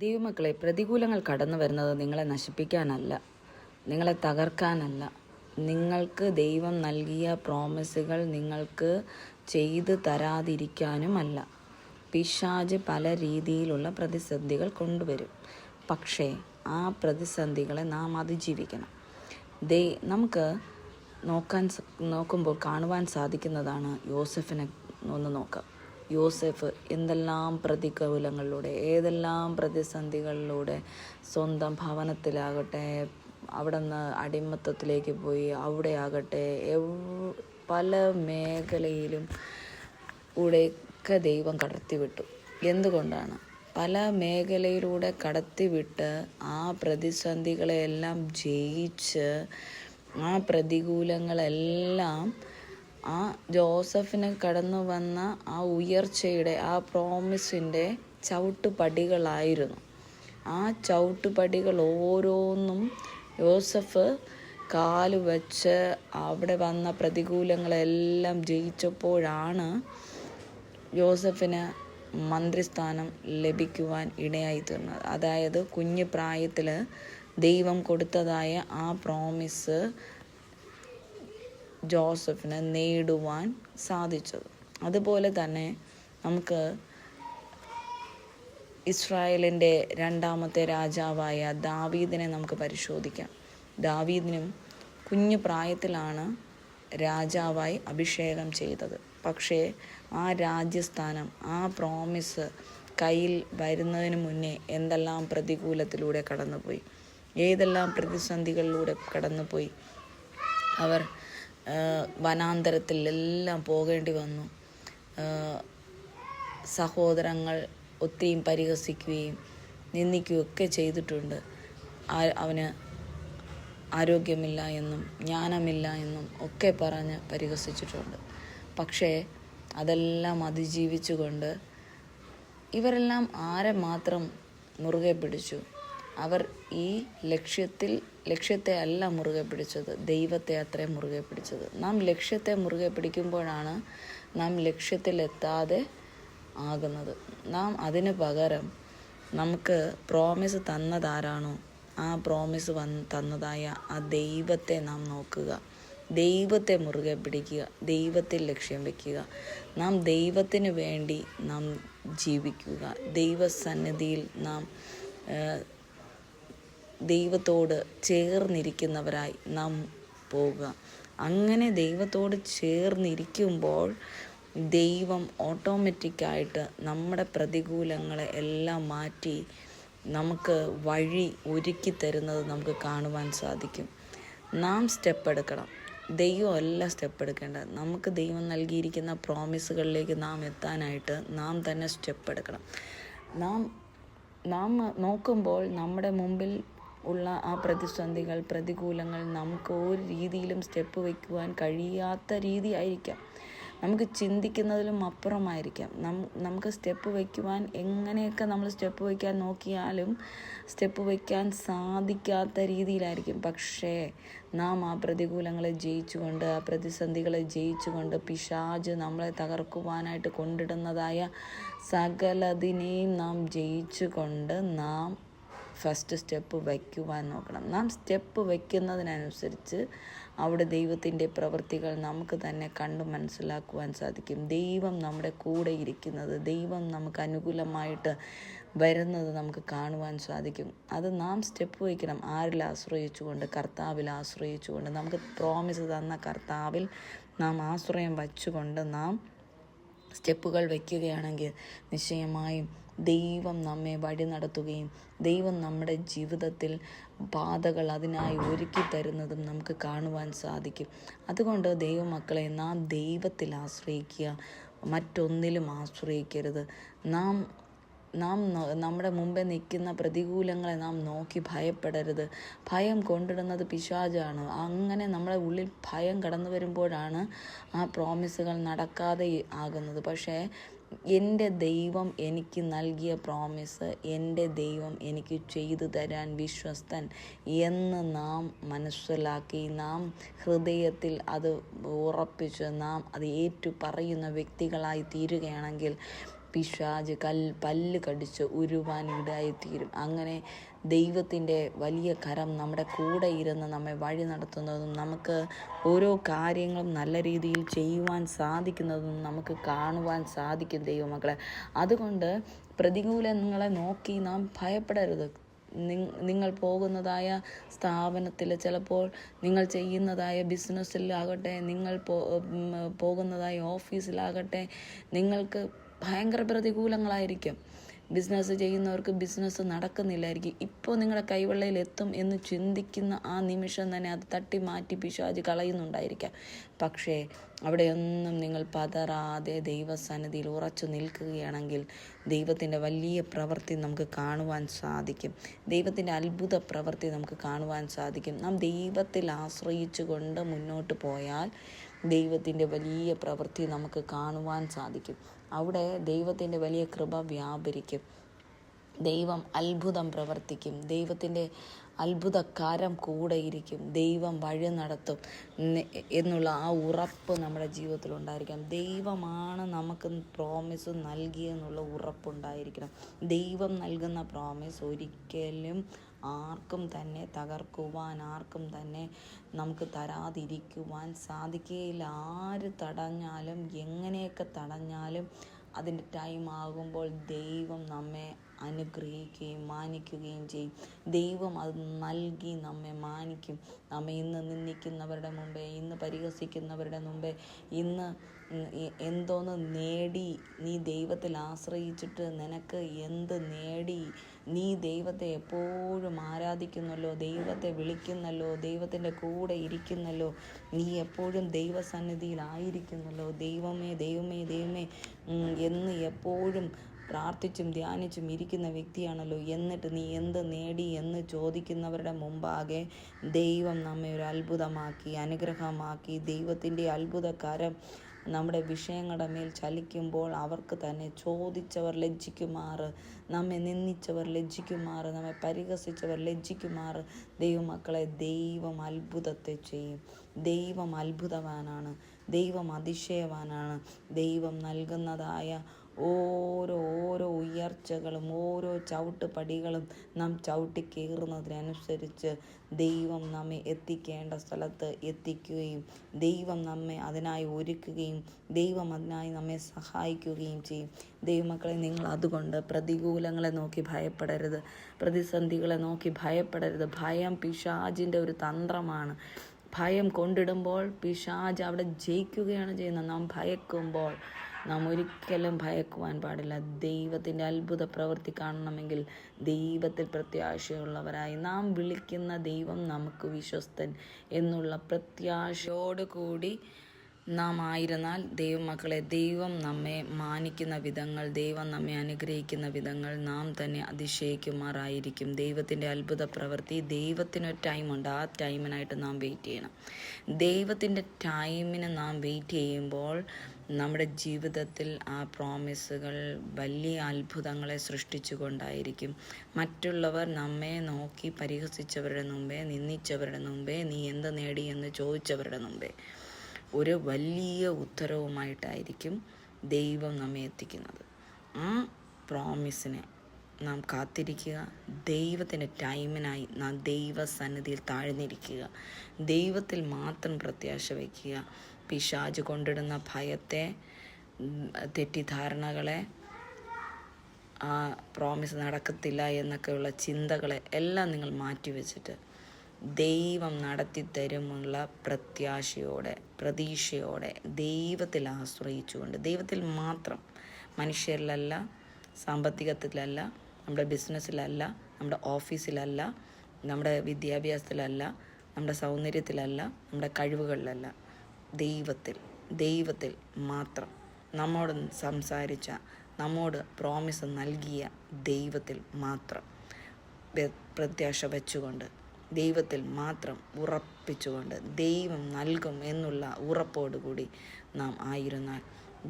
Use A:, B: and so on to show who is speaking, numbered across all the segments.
A: ദൈവമക്കളെ, പ്രതികൂലങ്ങൾ കടന്നു വരുന്നത് നിങ്ങളെ നശിപ്പിക്കാനല്ല, നിങ്ങളെ തകർക്കാനല്ല. നിങ്ങൾക്ക് ദൈവം നൽകിയ പ്രോമിസുകൾ നിങ്ങൾക്ക് ചെയ്തു തരാതിരിക്കാനുമല്ല. പിശാച് പല രീതിയിലുള്ള പ്രതിസന്ധികൾ കൊണ്ടുവരും. പക്ഷേ ആ പ്രതിസന്ധികളെ നാം അതിജീവിക്കണം. നമുക്ക് നോക്കുമ്പോൾ കാണുവാൻ സാധിക്കുന്നതാണ് യോസെഫിനെ ഒന്ന് നോക്കാം. യോസെഫ് എന്തെല്ലാം പ്രതികൂലങ്ങളിലൂടെ, ഏതെല്ലാം പ്രതിസന്ധികളിലൂടെ, സ്വന്തം ഭവനത്തിലാകട്ടെ, അവിടെ നിന്ന് അടിമത്തത്തിലേക്ക് പോയി, അവിടെ ആകട്ടെ, പല മേഖലയിലും കൂടെയൊക്കെ ദൈവം കടത്തിവിട്ടു. എന്തുകൊണ്ടാണ്? പല മേഖലയിലൂടെ കടത്തിവിട്ട് ആ പ്രതിസന്ധികളെല്ലാം ജയിച്ച് ആ പ്രതികൂലങ്ങളെല്ലാം ആ ജോസഫിന് കടന്നു വന്ന ആ ഉയർച്ചയുടെ, ആ പ്രോമിസിൻ്റെ ചവിട്ടുപടികളായിരുന്നു. ആ ചവിട്ടുപടികൾ ഓരോന്നും യോസഫ് കാല് വച്ച് അവിടെ വന്ന പ്രതികൂലങ്ങളെല്ലാം ജയിച്ചപ്പോഴാണ് യോസഫിന് മന്ത്രിസ്ഥാനം ലഭിക്കുവാൻ ഇടയായി തീർന്നത്. അതായത് കുഞ്ഞു പ്രായത്തിൽ ദൈവം കൊടുത്തതായ ആ പ്രോമിസ് ജോസഫിന് നേടുവാൻ സാധിച്ചത്. അതുപോലെ തന്നെ നമുക്ക് ഇസ്രായേലിൻ്റെ രണ്ടാമത്തെ രാജാവായ ദാവീദിനെ നമുക്ക് പരിശോധിക്കാം. ദാവീദിനും കുഞ്ഞു പ്രായത്തിലാണ് രാജാവായി അഭിഷേകം ചെയ്തത്. പക്ഷേ ആ രാജ്യസ്ഥാനം, ആ പ്രോമിസ് കയ്യിൽ വരുന്നതിന് മുന്നേ എന്തെല്ലാം പ്രതികൂലത്തിലൂടെ കടന്നുപോയി, ഏതെല്ലാം പ്രതിസന്ധികളിലൂടെ കടന്നുപോയി. അവർ വനാന്തരത്തിലെല്ലാം പോകേണ്ടി വന്നു. സഹോദരങ്ങൾ ഒത്തിരിയും പരിഹസിക്കുകയും നിന്ദിക്കുകയൊക്കെ ചെയ്തിട്ടുണ്ട്. അവന് ആരോഗ്യമില്ല എന്നും ജ്ഞാനമില്ല എന്നും ഒക്കെ പറഞ്ഞ് പരിഹസിച്ചിട്ടുണ്ട്. പക്ഷേ അതെല്ലാം അതിജീവിച്ചുകൊണ്ട് ഇവരെല്ലാം ആരെ മാത്രം മുറുകെ പിടിച്ചു? അവർ ഈ ലക്ഷ്യത്തെ അല്ല മുറുകെ പിടിച്ചത്, ദൈവത്തെ അത്രയും മുറുകെ പിടിച്ചത്. നാം ലക്ഷ്യത്തെ മുറുകെ പിടിക്കുമ്പോഴാണ് നാം ലക്ഷ്യത്തിലെത്താതെ ആകുന്നത്. നാം അതിന് പകരം നമുക്ക് പ്രോമിസ് തന്നതാരാണോ ആ പ്രോമിസ് തന്നതായ ആ ദൈവത്തെ നാം നോക്കുക, ദൈവത്തെ മുറുകെ പിടിക്കുക, ദൈവത്തിൽ ലക്ഷ്യം വയ്ക്കുക. നാം ദൈവത്തിന് വേണ്ടി നാം ജീവിക്കുക, ദൈവസന്നിധിയിൽ നാം ദൈവത്തോട് ചേർന്നിരിക്കുന്നവരായി നാം പോകുക. അങ്ങനെ ദൈവത്തോട് ചേർന്നിരിക്കുമ്പോൾ ദൈവം ഓട്ടോമാറ്റിക്കായിട്ട് നമ്മുടെ പ്രതികൂലങ്ങളെ എല്ലാം മാറ്റി നമുക്ക് വഴി ഒരുക്കി തരുന്നത് നമുക്ക് കാണുവാൻ സാധിക്കും. നാം സ്റ്റെപ്പ് എടുക്കണം, ദൈവമല്ല സ്റ്റെപ്പ് എടുക്കേണ്ടത്. നമുക്ക് ദൈവം നൽകിയിരിക്കുന്ന പ്രോമിസുകളിലേക്ക് നാം എത്താനായിട്ട് നാം തന്നെ സ്റ്റെപ്പ് എടുക്കണം. നാം നോക്കുമ്പോൾ നമ്മുടെ മുമ്പിൽ ഉള്ള ആ പ്രതികൂലങ്ങൾ നമുക്ക് ഒരു രീതിയിലും സ്റ്റെപ്പ് വയ്ക്കുവാൻ കഴിയാത്ത രീതിയായിരിക്കാം. നമുക്ക് ചിന്തിക്കുന്നതിലും അപ്പുറമായിരിക്കാം. നമുക്ക് സ്റ്റെപ്പ് വയ്ക്കുവാൻ എങ്ങനെയൊക്കെ നമ്മൾ സ്റ്റെപ്പ് വയ്ക്കാൻ നോക്കിയാലും സ്റ്റെപ്പ് വയ്ക്കാൻ സാധിക്കാത്ത രീതിയിലായിരിക്കും. പക്ഷേ നാം ആ പ്രതികൂലങ്ങളെ ജയിച്ചുകൊണ്ട്, ആ പ്രതിസന്ധികളെ ജയിച്ചുകൊണ്ട്, പിശാച് നമ്മളെ തകർക്കുവാനായിട്ട് കൊണ്ടിടുന്നതായ സകലതിനെയും നാം ജയിച്ചുകൊണ്ട് നാം ഫസ്റ്റ് സ്റ്റെപ്പ് വയ്ക്കുവാൻ നോക്കണം. നാം സ്റ്റെപ്പ് വയ്ക്കുന്നതിനനുസരിച്ച് അവിടെ ദൈവത്തിൻ്റെ പ്രവൃത്തികൾ നമുക്ക് തന്നെ കണ്ടു മനസ്സിലാക്കുവാൻ സാധിക്കും. ദൈവം നമ്മുടെ കൂടെ ഇരിക്കുന്നത്, ദൈവം നമുക്ക് അനുകൂലമായിട്ട് വരുന്നത് നമുക്ക് കാണുവാൻ സാധിക്കും. അത് നാം സ്റ്റെപ്പ് വയ്ക്കണം. ആരിൽ ആശ്രയിച്ചുകൊണ്ട്? കർത്താവിൽ ആശ്രയിച്ചുകൊണ്ട്. നമുക്ക് പ്രോമിസ് തന്ന കർത്താവിൽ നാം ആശ്രയം വച്ചുകൊണ്ട് നാം സ്റ്റെപ്പുകൾ വയ്ക്കുകയാണെങ്കിൽ നിശ്ചയമായും ദൈവം നമ്മെ വഴി നടത്തുകയും ദൈവം നമ്മുടെ ജീവിതത്തിൽ പാതകൾ അതിനായി ഒരുക്കി തരുന്നതും നമുക്ക് കാണുവാൻ സാധിക്കും. അതുകൊണ്ട് ദൈവമക്കളെ, നാം ദൈവത്തിൽ ആശ്രയിക്കുക, മറ്റൊന്നിലും ആശ്രയിക്കരുത്. നാം നമ്മുടെ മുമ്പേ നിൽക്കുന്ന പ്രതികൂലങ്ങളെ നാം നോക്കി ഭയപ്പെടരുത്. ഭയം കൊണ്ടിടുന്നത് പിശാചാണ്. അങ്ങനെ നമ്മുടെ ഉള്ളിൽ ഭയം കടന്നു വരുമ്പോഴാണ് ആ പ്രോമിസുകൾ നടക്കാതെ ആകുന്നത്. പക്ഷേ എൻ്റെ ദൈവം എനിക്ക് നൽകിയ പ്രോമിസ്, എൻ്റെ ദൈവം എനിക്ക് ചെയ്തു തരാൻ വിശ്വസ്തൻ എന്ന് നാം മനസ്സിലാക്കി, നാം ഹൃദയത്തിൽ അത് ഉറപ്പിച്ച് നാം അത് ഏറ്റു പറയുന്ന വ്യക്തികളായി തീരുകയാണെങ്കിൽ പിശാച് പല്ല് കടിച്ച് ഉരുവാൻ ഇടയായിത്തീരും. അങ്ങനെ ദൈവത്തിൻ്റെ വലിയ കരം നമ്മുടെ കൂടെ ഇരുന്ന് നമ്മെ വഴി നടത്തുന്നതും നമുക്ക് ഓരോ കാര്യങ്ങളും നല്ല രീതിയിൽ ചെയ്യുവാൻ സാധിക്കുന്നതും നമുക്ക് കാണുവാൻ സാധിക്കും ദൈവമക്കളെ. അതുകൊണ്ട് പ്രതികൂലങ്ങളെ നോക്കി നാം ഭയപ്പെടരുത്. നിങ്ങൾ പോകുന്നതായ സ്ഥാപനത്തിൽ, ചിലപ്പോൾ നിങ്ങൾ ചെയ്യുന്നതായ ബിസിനസ്സിലാകട്ടെ, നിങ്ങൾ പോകുന്നതായ ഓഫീസിലാകട്ടെ, നിങ്ങൾക്ക് ഭയങ്കര പ്രതികൂലങ്ങളായിരിക്കും. ബിസിനസ് ചെയ്യുന്നവർക്ക് ബിസിനസ് നടക്കുന്നില്ലായിരിക്കും. ഇപ്പോൾ നിങ്ങളുടെ കൈവെള്ളയിൽ എത്തും എന്ന് ചിന്തിക്കുന്ന ആ നിമിഷം തന്നെ അത് തട്ടി മാറ്റി പിശാച് കളയുന്നുണ്ടായിരിക്കാം. പക്ഷേ അവിടെയൊന്നും നിങ്ങൾ പതറാതെ ദൈവസന്നിധിയിൽ ഉറച്ചു നിൽക്കുകയാണെങ്കിൽ ദൈവത്തിൻ്റെ വലിയ പ്രവൃത്തി നമുക്ക് കാണുവാൻ സാധിക്കും. ദൈവത്തിൻ്റെ അത്ഭുത പ്രവൃത്തി നമുക്ക് കാണുവാൻ സാധിക്കും. നാം ദൈവത്തിൽ ആശ്രയിച്ചു കൊണ്ട് മുന്നോട്ട് പോയാൽ ദൈവത്തിൻ്റെ വലിയ പ്രവൃത്തി നമുക്ക് കാണുവാൻ സാധിക്കും. അവിടെ ദൈവത്തിൻ്റെ വലിയ കൃപ വ്യാപരിക്കും. ദൈവം അത്ഭുതം പ്രവർത്തിക്കും. ദൈവത്തിൻ്റെ അത്ഭുതക്കാരം കൂടെ ഇരിക്കും. ദൈവം വഴി നടത്തും എന്നുള്ള ആ ഉറപ്പ് നമ്മുടെ ജീവിതത്തിൽ ഉണ്ടായിരിക്കണം. ദൈവമാണ് നമുക്ക് പ്രോമിസ് നൽകിയെന്നുള്ള ഉറപ്പുണ്ടായിരിക്കണം. ദൈവം നൽകുന്ന പ്രോമിസ് ഒരിക്കലും ആർക്കും തന്നെ തകർക്കുവാൻ, ആർക്കും തന്നെ നമുക്ക് തരാതിരിക്കുവാൻ സാധിക്കുകയില്ല. ആര് തടഞ്ഞാലും, എങ്ങനെയൊക്കെ തടഞ്ഞാലും അതിൻ്റെ ടൈം ആകുമ്പോൾ ദൈവം നമ്മെ അനുഗ്രഹിക്കുകയും മാനിക്കുകയും ചെയ്യും. ദൈവം അത് നൽകി നമ്മെ മാനിക്കും. നമ്മെ ഇന്ന് നിന്ദിക്കുന്നവരുടെ മുമ്പേ, ഇന്ന് പരിഹസിക്കുന്നവരുടെ മുമ്പേ, ഇന്ന് എന്തോന്ന് നേടി, നീ ദൈവത്തിൽ ആശ്രയിച്ചിട്ട് നിനക്ക് എന്ത് നേടി, നീ ദൈവത്തെ എപ്പോഴും ആരാധിക്കുന്നല്ലോ, ദൈവത്തെ വിളിക്കുന്നല്ലോ, ദൈവത്തിൻ്റെ കൂടെ ഇരിക്കുന്നല്ലോ, നീ എപ്പോഴും ദൈവസന്നിധിയിലായിരിക്കുന്നല്ലോ, ദൈവമേ ദൈവമേ ദൈവമേ എന്ന് എപ്പോഴും പ്രാർത്ഥിച്ചും ധ്യാനിച്ചും ഇരിക്കുന്ന വ്യക്തിയാണല്ലോ, എന്നിട്ട് നീ എന്ത് നേടി എന്ന് ചോദിക്കുന്നവരുടെ മുമ്പാകെ ദൈവം നമ്മെ ഒരു അത്ഭുതമാക്കി, അനുഗ്രഹമാക്കി, ദൈവത്തിൻ്റെ അത്ഭുതകരം നമ്മുടെ വിഷയങ്ങളുടെ മേൽ ചലിക്കുമ്പോൾ അവർക്ക് തന്നെ ചോദിച്ചവർ ലജ്ജിക്കുമാറ്, നമ്മെ നിന്ദിച്ചവർ ലജ്ജിക്കുമാറ്, നമ്മെ പരിഹസിച്ചവർ ലജ്ജിക്കുമാറ് ദൈവമക്കളെ ദൈവം അത്ഭുതത്തെ ചെയ്യും. ദൈവം അത്ഭുതവാനാണ്. ദൈവം അതിശയവാനാണ്. ദൈവം നൽകുന്നതായ ഓരോ ഉയർച്ചകളും ഓരോ ചവിട്ടുപടികളും നാം ചവിട്ടി കയറുന്നതിനനുസരിച്ച് ദൈവം നമ്മെ എത്തിക്കേണ്ട സ്ഥലത്ത് എത്തിക്കുകയും ദൈവം നമ്മെ അതിനായി ഒരുക്കുകയും ദൈവം അതിനായി നമ്മെ സഹായിക്കുകയും ചെയ്യും. ദൈവമക്കളെ, നിങ്ങൾ അതുകൊണ്ട് പ്രതികൂലങ്ങളെ നോക്കി ഭയപ്പെടരുത്, പ്രതിസന്ധികളെ നോക്കി ഭയപ്പെടരുത്. ഭയം പിശാചിൻ്റെ ഒരു തന്ത്രമാണ്. ഭയം കൊണ്ടിടുമ്പോൾ പിശാച് അവിടെ ജയിക്കുകയാണ് ചെയ്യുന്നത്. നാം ഭയക്കുമ്പോൾ നാം ഒരിക്കലും ഭയക്കുവാൻ പാടില്ല. ദൈവത്തിൻ്റെ അത്ഭുത പ്രവൃത്തി കാണണമെങ്കിൽ ദൈവത്തിൽ പ്രത്യാശയുള്ളവരായി നാം വിളിക്കുന്ന ദൈവം നമുക്ക് വിശ്വസ്തൻ എന്നുള്ള പ്രത്യാശയോടുകൂടി നാം ആയിരുന്നാൽ ദൈവമക്കളെ, ദൈവം നമ്മെ മാനിക്കുന്ന വിധങ്ങൾ, ദൈവം നമ്മെ അനുഗ്രഹിക്കുന്ന വിധങ്ങൾ നാം തന്നെ അതിശയിക്കുമാറായിരിക്കും. ദൈവത്തിൻ്റെ അത്ഭുത പ്രവൃത്തി, ദൈവത്തിനൊരു ടൈമുണ്ട്. ആ ടൈമിനായിട്ട് നാം വെയിറ്റ് ചെയ്യണം. ദൈവത്തിൻ്റെ ടൈമിന് നാം വെയിറ്റ് ചെയ്യുമ്പോൾ നമ്മുടെ ജീവിതത്തിൽ ആ പ്രോമിസുകൾ വലിയ അത്ഭുതങ്ങളെ സൃഷ്ടിച്ചു കൊണ്ടായിരിക്കും. മറ്റുള്ളവർ നമ്മെ നോക്കി പരിഹസിച്ചവരുടെ മുമ്പേ, നിന്ദിച്ചവരുടെ മുമ്പേ, നീ എന്ത് നേടി എന്ന് ചോദിച്ചവരുടെ മുമ്പേ ഒരു വലിയ ഉത്തരവുമായിട്ടായിരിക്കും ദൈവം നമ്മെ എത്തിക്കുന്നത്. ആ പ്രോമിസിനെ നാം കാത്തിരിക്കുക. ദൈവത്തിൻ്റെ ടൈമിനായി നാം ദൈവസന്നിധിയിൽ താഴ്ന്നിരിക്കുക. ദൈവത്തിൽ മാത്രം പ്രത്യാശ വയ്ക്കുക. പിശാച് കൊണ്ടിടുന്ന ഭയത്തെ, തെറ്റിദ്ധാരണകളെ, ആ പ്രോമിസ് നടക്കത്തില്ല എന്നൊക്കെയുള്ള ചിന്തകളെ എല്ലാം നിങ്ങൾ മാറ്റിവെച്ചിട്ട് ദൈവം നടത്തിത്തരുമുള്ള പ്രത്യാശയോടെ, പ്രതീക്ഷയോടെ, ദൈവത്തിൽ ആശ്രയിച്ചുകൊണ്ട്, ദൈവത്തിൽ മാത്രം, മനുഷ്യരിലല്ല, സാമ്പത്തികത്തിലല്ല, നമ്മുടെ ബിസിനസ്സിലല്ല, നമ്മുടെ ഓഫീസിലല്ല, നമ്മുടെ വിദ്യാഭ്യാസത്തിലല്ല, നമ്മുടെ സൗന്ദര്യത്തിലല്ല, നമ്മുടെ കഴിവുകളിലല്ല, ദൈവത്തിൽ മാത്രം, നമ്മോട് സംസാരിച്ച, നമ്മോട് പ്രോമിസ് നൽകിയ ദൈവത്തിൽ മാത്രം പ്രത്യാശ വെച്ചുകൊണ്ട്, ദൈവത്തിൽ മാത്രം ഉറപ്പിച്ചുകൊണ്ട്, ദൈവം നൽകും എന്നുള്ള ഉറപ്പോടുകൂടി നാം ആയിരുന്നാൽ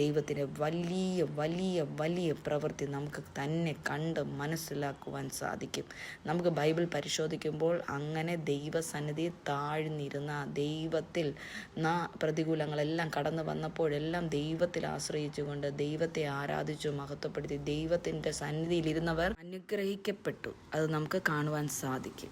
A: ദൈവത്തിൻ്റെ വലിയ വലിയ വലിയ പ്രവൃത്തി നമുക്ക് തന്നെ കണ്ട് മനസ്സിലാക്കുവാൻ സാധിക്കും. നമുക്ക് ബൈബിൾ പരിശോധിക്കുമ്പോൾ അങ്ങനെ ദൈവസന്നിധി താഴ്ന്നിരുന്ന ദൈവത്തിൽ പ്രതികൂലങ്ങളെല്ലാം കടന്നു വന്നപ്പോഴെല്ലാം ദൈവത്തിൽ ആശ്രയിച്ചുകൊണ്ട് ദൈവത്തെ ആരാധിച്ചു മഹത്വപ്പെടുത്തി ദൈവത്തിൻ്റെ സന്നിധിയിലിരുന്നവർ അനുഗ്രഹിക്കപ്പെട്ടു. അത് നമുക്ക് കാണുവാൻ സാധിക്കും.